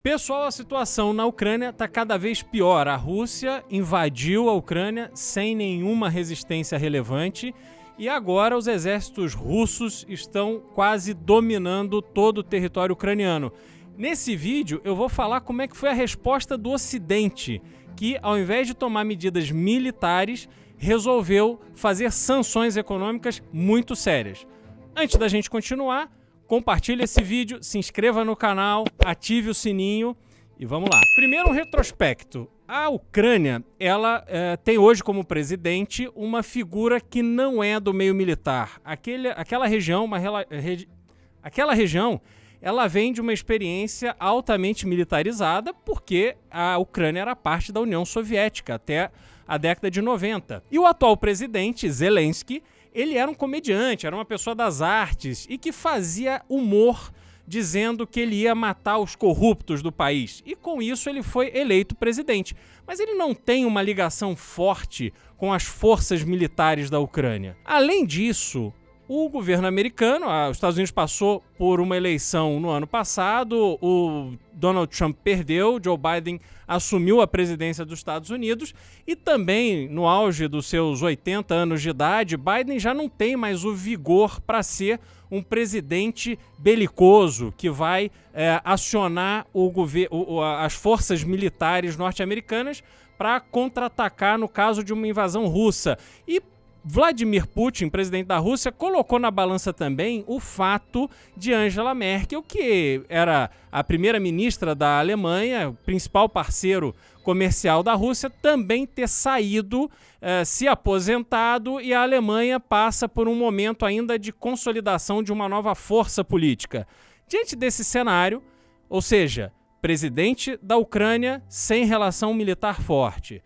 Pessoal, a situação na Ucrânia está cada vez pior. A Rússia invadiu a Ucrânia sem nenhuma resistência relevante e agora os exércitos russos estão quase dominando todo o território ucraniano. Nesse vídeo eu vou falar como é que foi a resposta do Ocidente, que ao invés de tomar medidas militares, resolveu fazer sanções econômicas muito sérias. Antes da gente continuar, compartilhe esse vídeo, se inscreva no canal, ative o sininho e vamos lá. Primeiro, um retrospecto. A Ucrânia, ela tem hoje como presidente uma figura que não é do meio militar. Aquela região, ela vem de uma experiência altamente militarizada porque a Ucrânia era parte da União Soviética até a década de 90. E o atual presidente, Zelensky, ele era um comediante, era uma pessoa das artes e que fazia humor dizendo que ele ia matar os corruptos do país. E com isso ele foi eleito presidente. Mas ele não tem uma ligação forte com as forças militares da Ucrânia. Além disso, o governo americano, os Estados Unidos passou por uma eleição no ano passado, o Donald Trump perdeu, Joe Biden assumiu a presidência dos Estados Unidos e também, no auge dos seus 80 anos de idade, Biden já não tem mais o vigor para ser um presidente belicoso que vai acionar as forças militares norte-americanas para contra-atacar no caso de uma invasão russa. E Vladimir Putin, presidente da Rússia, colocou na balança também o fato de Angela Merkel, que era a primeira-ministra da Alemanha, principal parceiro comercial da Rússia, também ter saído, se aposentado, e a Alemanha passa por um momento ainda de consolidação de uma nova força política. Diante desse cenário, ou seja, presidente da Ucrânia sem relação militar forte,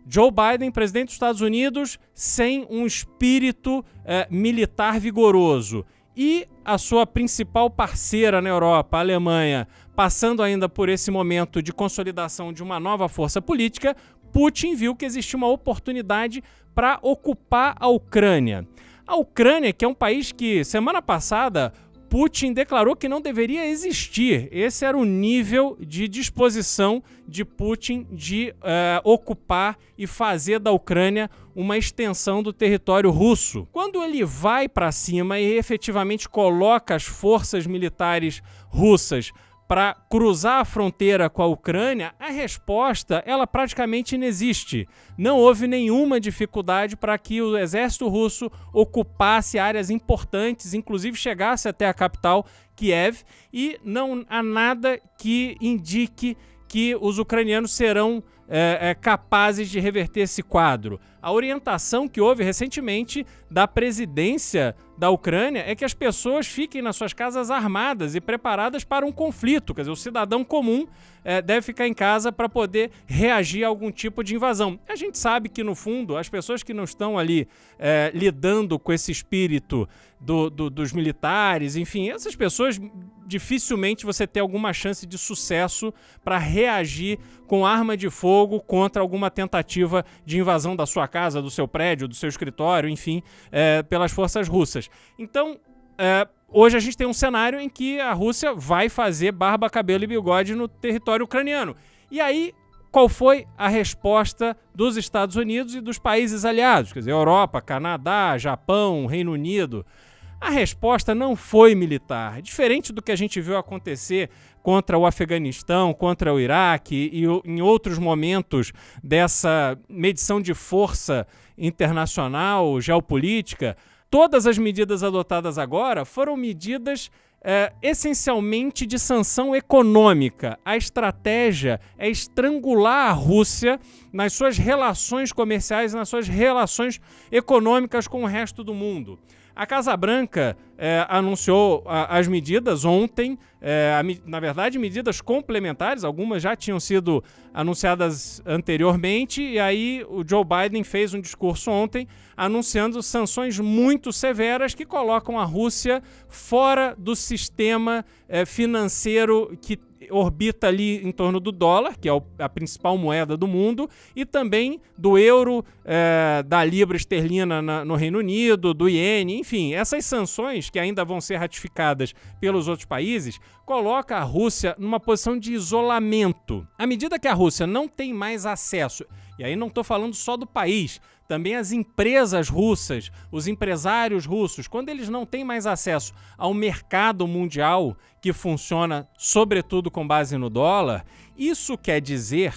Joe Biden, presidente dos Estados Unidos, sem um espírito militar vigoroso. E a sua principal parceira na Europa, a Alemanha, passando ainda por esse momento de consolidação de uma nova força política, Putin viu que existia uma oportunidade para ocupar a Ucrânia. A Ucrânia, que é um país que, semana passada, Putin declarou que não deveria existir. Esse era o nível de disposição de Putin de ocupar e fazer da Ucrânia uma extensão do território russo. Quando ele vai para cima e efetivamente coloca as forças militares russas para cruzar a fronteira com a Ucrânia, a resposta ela praticamente inexiste. Não houve nenhuma dificuldade para que o exército russo ocupasse áreas importantes, inclusive chegasse até a capital, Kiev, e não há nada que indique que os ucranianos serão capazes de reverter esse quadro. A orientação que houve recentemente da presidência da Ucrânia é que as pessoas fiquem nas suas casas armadas e preparadas para um conflito. Quer dizer, o cidadão comum deve ficar em casa para poder reagir a algum tipo de invasão. A gente sabe que, no fundo, as pessoas que não estão ali lidando com esse espírito dos militares, enfim, essas pessoas dificilmente você tem alguma chance de sucesso para reagir com arma de fogo contra alguma tentativa de invasão da sua casa, do seu prédio, do seu escritório, enfim, pelas forças russas. Então, hoje a gente tem um cenário em que a Rússia vai fazer barba, cabelo e bigode no território ucraniano. E aí, qual foi a resposta dos Estados Unidos e dos países aliados? Quer dizer, Europa, Canadá, Japão, Reino Unido. A resposta não foi militar. Diferente do que a gente viu acontecer contra o Afeganistão, contra o Iraque e em outros momentos dessa medição de força internacional, geopolítica, todas as medidas adotadas agora foram medidas essencialmente de sanção econômica. A estratégia é estrangular a Rússia nas suas relações comerciais, nas suas relações econômicas com o resto do mundo. A Casa Branca anunciou as medidas ontem, na verdade medidas complementares, algumas já tinham sido anunciadas anteriormente, e aí o Joe Biden fez um discurso ontem anunciando sanções muito severas que colocam a Rússia fora do sistema financeiro que orbita ali em torno do dólar, que é a principal moeda do mundo, e também do euro, da libra esterlina no Reino Unido, do iene, enfim. Essas sanções, que ainda vão ser ratificadas pelos outros países, coloca a Rússia numa posição de isolamento. À medida que a Rússia não tem mais acesso, e aí não estou falando só do país, também as empresas russas, os empresários russos, quando eles não têm mais acesso ao mercado mundial que funciona sobretudo com base no dólar, isso quer dizer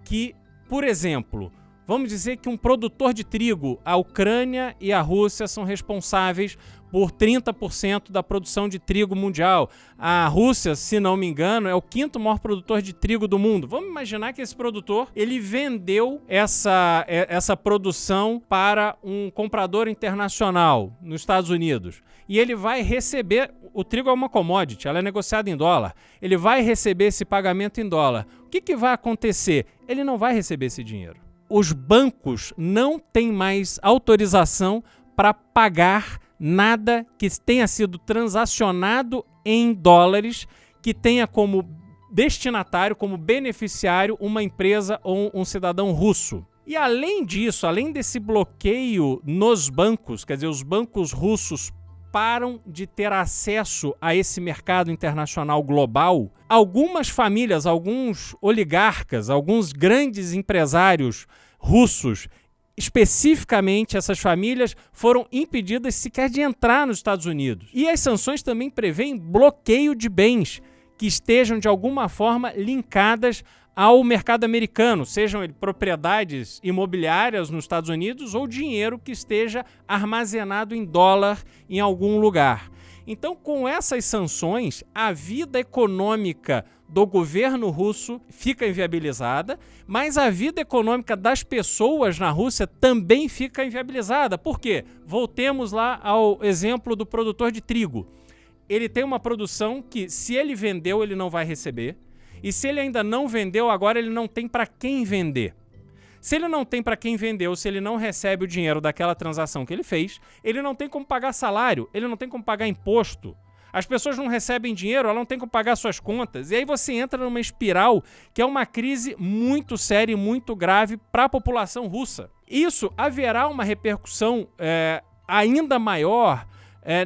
que, por exemplo, vamos dizer que um produtor de trigo, a Ucrânia e a Rússia são responsáveis por 30% da produção de trigo mundial. A Rússia, se não me engano, é o 5º maior produtor de trigo do mundo. Vamos imaginar que esse produtor, ele vendeu essa produção para um comprador internacional nos Estados Unidos. E ele vai receber, o trigo é uma commodity, ela é negociada em dólar. Ele vai receber esse pagamento em dólar. O que vai acontecer? Ele não vai receber esse dinheiro. Os bancos não têm mais autorização para pagar nada que tenha sido transacionado em dólares, que tenha como destinatário, como beneficiário, uma empresa ou um cidadão russo. E além disso, além desse bloqueio nos bancos, quer dizer, os bancos russos param de ter acesso a esse mercado internacional global, algumas famílias, alguns oligarcas, alguns grandes empresários russos, especificamente essas famílias, foram impedidas sequer de entrar nos Estados Unidos. E as sanções também prevêem bloqueio de bens que estejam de alguma forma linkadas ao mercado americano, sejam propriedades imobiliárias nos Estados Unidos ou dinheiro que esteja armazenado em dólar em algum lugar. Então, com essas sanções, a vida econômica do governo russo fica inviabilizada, mas a vida econômica das pessoas na Rússia também fica inviabilizada. Por quê? Voltemos lá ao exemplo do produtor de trigo. Ele tem uma produção que, se ele vendeu, ele não vai receber. E se ele ainda não vendeu, agora ele não tem para quem vender. Se ele não tem para quem vender, ou se ele não recebe o dinheiro daquela transação que ele fez, ele não tem como pagar salário, ele não tem como pagar imposto. As pessoas não recebem dinheiro, ela não tem como pagar suas contas. E aí você entra numa espiral que é uma crise muito séria e muito grave para a população russa. Isso haverá uma repercussão ainda maior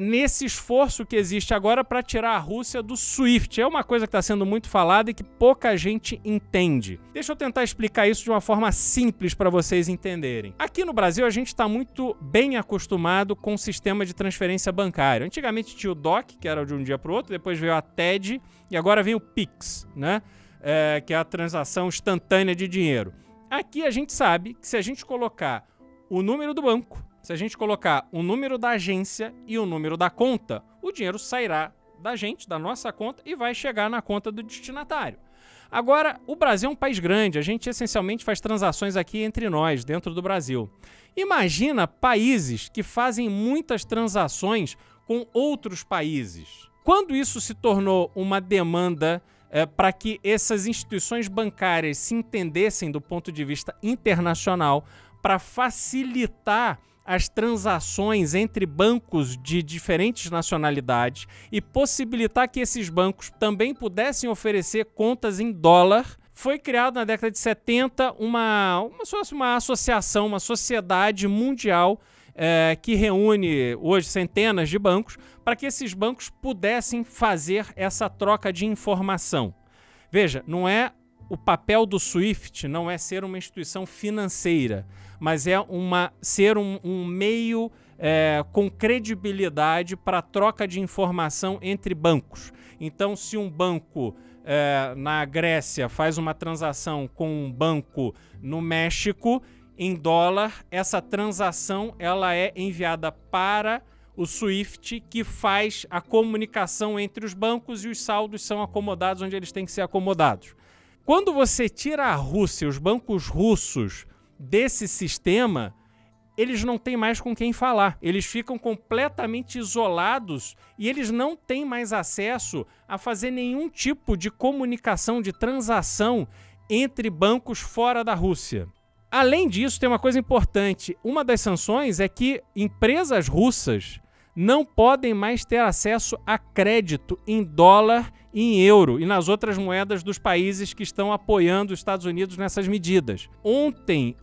nesse esforço que existe agora para tirar a Rússia do SWIFT. É uma coisa que está sendo muito falada e que pouca gente entende. Deixa eu tentar explicar isso de uma forma simples para vocês entenderem. Aqui no Brasil, a gente está muito bem acostumado com o sistema de transferência bancária. Antigamente tinha o DOC, que era de um dia para o outro, depois veio a TED e agora vem o PIX, né? Que é a transação instantânea de dinheiro. Aqui a gente sabe que se a gente colocar o número do banco, se a gente colocar o número da agência e o número da conta, o dinheiro sairá da gente, da nossa conta, e vai chegar na conta do destinatário. Agora, o Brasil é um país grande, a gente essencialmente faz transações aqui entre nós, dentro do Brasil. Imagina países que fazem muitas transações com outros países. Quando isso se tornou uma demanda para que essas instituições bancárias se entendessem do ponto de vista internacional, para facilitar as transações entre bancos de diferentes nacionalidades e possibilitar que esses bancos também pudessem oferecer contas em dólar, foi criada na década de 70 uma associação, uma sociedade mundial que reúne hoje centenas de bancos para que esses bancos pudessem fazer essa troca de informação. Veja, não é o papel do SWIFT, não é ser uma instituição financeira, mas é ser um meio com credibilidade para a troca de informação entre bancos. Então, se um banco na Grécia faz uma transação com um banco no México, em dólar, essa transação ela é enviada para o SWIFT, que faz a comunicação entre os bancos e os saldos são acomodados onde eles têm que ser acomodados. Quando você tira a Rússia, os bancos russos desse sistema, eles não têm mais com quem falar. Eles ficam completamente isolados e eles não têm mais acesso a fazer nenhum tipo de comunicação, de transação entre bancos fora da Rússia. Além disso, tem uma coisa importante. Uma das sanções é que empresas russas não podem mais ter acesso a crédito em dólar e em euro e nas outras moedas dos países que estão apoiando os Estados Unidos nessas medidas. Ontem,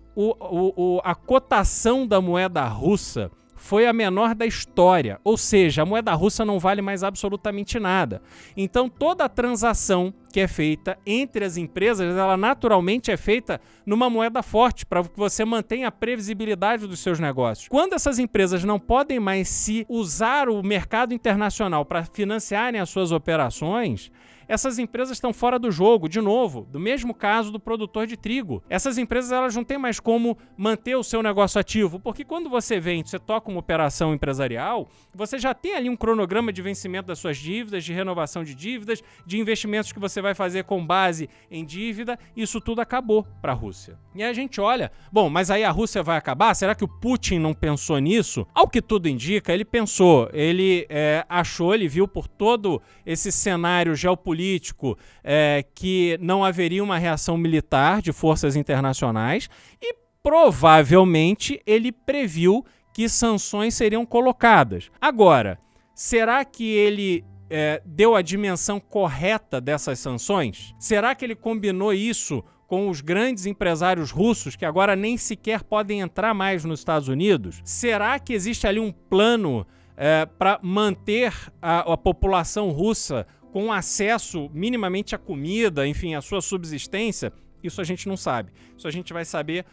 a cotação da moeda russa foi a menor da história, ou seja, a moeda russa não vale mais absolutamente nada. Então, toda a transação que é feita entre as empresas, ela naturalmente é feita numa moeda forte, para que você mantenha a previsibilidade dos seus negócios. Quando essas empresas não podem mais se usar o mercado internacional para financiarem as suas operações, essas empresas estão fora do jogo, de novo, do mesmo caso do produtor de trigo. Essas empresas elas não têm mais como manter o seu negócio ativo, porque quando você vende, você toca uma operação empresarial, você já tem ali um cronograma de vencimento das suas dívidas, de renovação de dívidas, de investimentos que você vai fazer com base em dívida, isso tudo acabou para a Rússia. E a gente olha, bom, mas aí a Rússia vai acabar? Será que o Putin não pensou nisso? Ao que tudo indica, ele pensou, ele achou, ele viu por todo esse cenário geopolítico que não haveria uma reação militar de forças internacionais e provavelmente ele previu que sanções seriam colocadas. Agora, será que ele deu a dimensão correta dessas sanções? Será que ele combinou isso com os grandes empresários russos que agora nem sequer podem entrar mais nos Estados Unidos? Será que existe ali um plano para manter a população russa com acesso minimamente à comida, enfim, à sua subsistência? Isso a gente não sabe. Isso a gente vai saber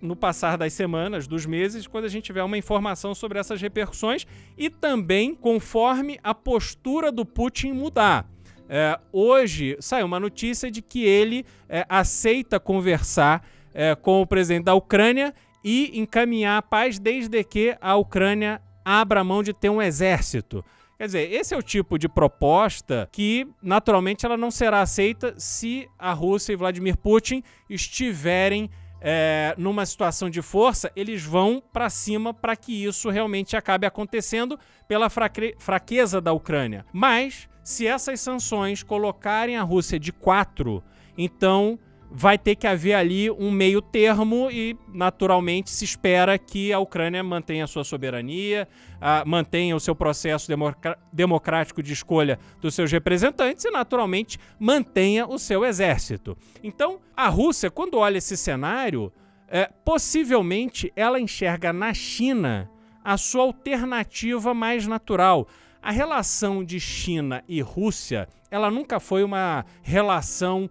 no passar das semanas, dos meses, quando a gente tiver uma informação sobre essas repercussões e também conforme a postura do Putin mudar. Hoje saiu uma notícia de que ele aceita conversar com o presidente da Ucrânia e encaminhar a paz desde que a Ucrânia abra mão de ter um exército. Quer dizer, esse é o tipo de proposta que, naturalmente, ela não será aceita se a Rússia e Vladimir Putin estiverem numa situação de força. Eles vão para cima para que isso realmente acabe acontecendo pela fraqueza da Ucrânia. Mas, se essas sanções colocarem a Rússia de 4, então vai ter que haver ali um meio termo e, naturalmente, se espera que a Ucrânia mantenha a sua soberania, mantenha o seu processo democrático de escolha dos seus representantes e, naturalmente, mantenha o seu exército. Então, a Rússia, quando olha esse cenário, possivelmente ela enxerga na China a sua alternativa mais natural. A relação de China e Rússia, ela nunca foi uma relação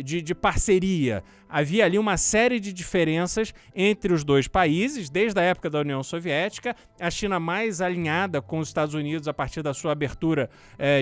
de parceria. Havia ali uma série de diferenças entre os dois países, desde a época da União Soviética, a China mais alinhada com os Estados Unidos a partir da sua abertura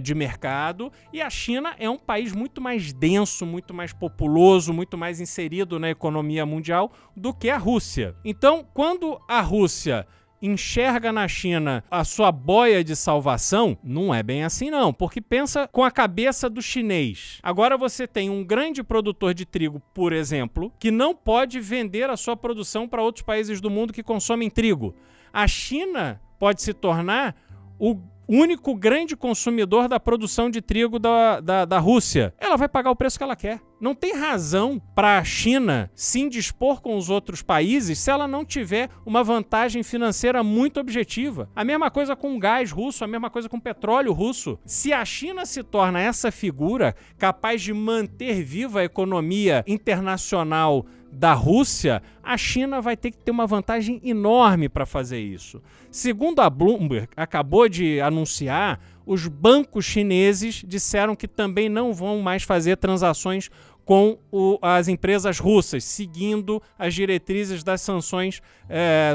de mercado, e a China é um país muito mais denso, muito mais populoso, muito mais inserido na economia mundial do que a Rússia. Então, quando a Rússia enxerga na China a sua boia de salvação, não é bem assim não, porque pensa com a cabeça do chinês. Agora você tem um grande produtor de trigo, por exemplo, que não pode vender a sua produção para outros países do mundo que consomem trigo. A China pode se tornar o único grande consumidor da produção de trigo da Rússia. Ela vai pagar o preço que ela quer. Não tem razão para a China se indispor com os outros países se ela não tiver uma vantagem financeira muito objetiva. A mesma coisa com o gás russo, a mesma coisa com o petróleo russo. Se a China se torna essa figura capaz de manter viva a economia internacional da Rússia, a China vai ter que ter uma vantagem enorme para fazer isso. Segundo a Bloomberg acabou de anunciar, os bancos chineses disseram que também não vão mais fazer transações com as empresas russas, seguindo as diretrizes das sanções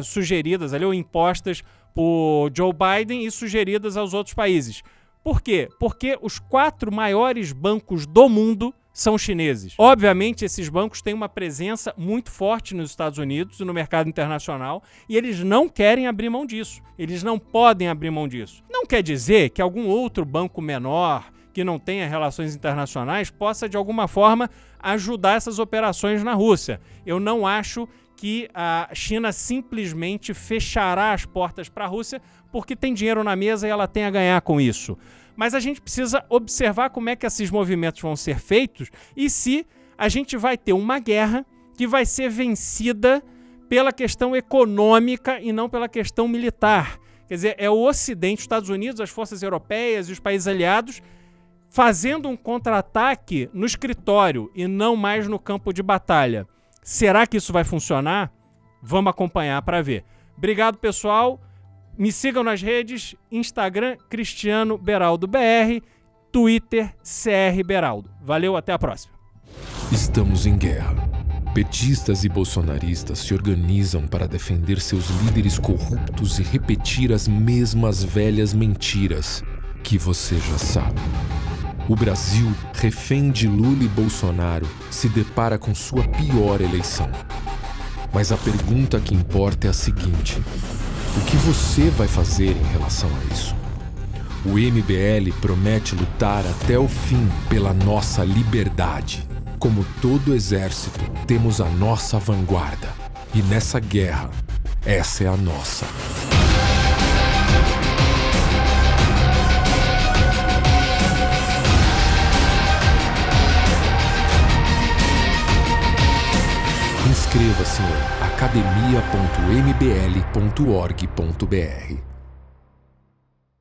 sugeridas ali, ou impostas por Joe Biden e sugeridas aos outros países. Por quê? Porque os 4 maiores bancos do mundo são chineses. Obviamente, esses bancos têm uma presença muito forte nos Estados Unidos e no mercado internacional e eles não querem abrir mão disso. Eles não podem abrir mão disso. Não quer dizer que algum outro banco menor que não tenha relações internacionais possa, de alguma forma, ajudar essas operações na Rússia. Eu não acho que a China simplesmente fechará as portas para a Rússia porque tem dinheiro na mesa e ela tem a ganhar com isso. Mas a gente precisa observar como é que esses movimentos vão ser feitos e se a gente vai ter uma guerra que vai ser vencida pela questão econômica e não pela questão militar. Quer dizer, é o Ocidente, os Estados Unidos, as forças europeias e os países aliados fazendo um contra-ataque no escritório e não mais no campo de batalha. Será que isso vai funcionar? Vamos acompanhar para ver. Obrigado, pessoal. Me sigam nas redes, Instagram, Cristiano Beraldo BR, Twitter, CR Beraldo. Valeu, até a próxima. Estamos em guerra. Petistas e bolsonaristas se organizam para defender seus líderes corruptos e repetir as mesmas velhas mentiras que você já sabe. O Brasil, refém de Lula e Bolsonaro, se depara com sua pior eleição. Mas a pergunta que importa é a seguinte: o que você vai fazer em relação a isso? O MBL promete lutar até o fim pela nossa liberdade. Como todo exército, temos a nossa vanguarda. E nessa guerra, essa é a nossa. Inscreva-se em academia.mbl.org.br.